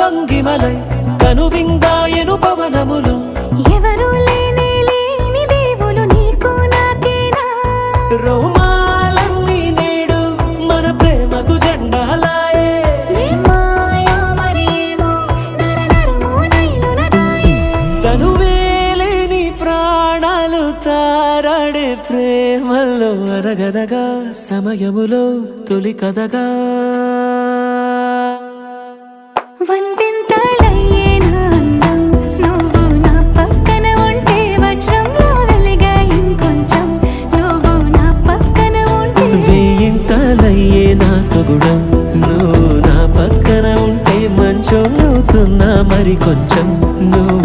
భంగిమలై కనువిందాయను పవనములు ఎవరు లేని దేవులు నీకు నాకేనా రోమాలన్నీ నేడు మన ప్రేమకు జెండాలాయే మాయా మరేమో నరనరమో నైలునదాయే తనువేలేని ప్రాణాలు తారాడే ప్రేమల్లో అరగదగా సమయములో తొలి కదగా వందింతలయ్యే నా అందం నువ్వు నా పక్కన ఉంటే వజ్రంలా వెలిగా ఇంకొంచెం నువ్వు నా పక్కన ఉంటే వేయింతలయ్యే నా సొగుడం నువ్వు నా పక్కన ఉంటే మంచం అవుతున్నా మరి కొంచెం నువ్వు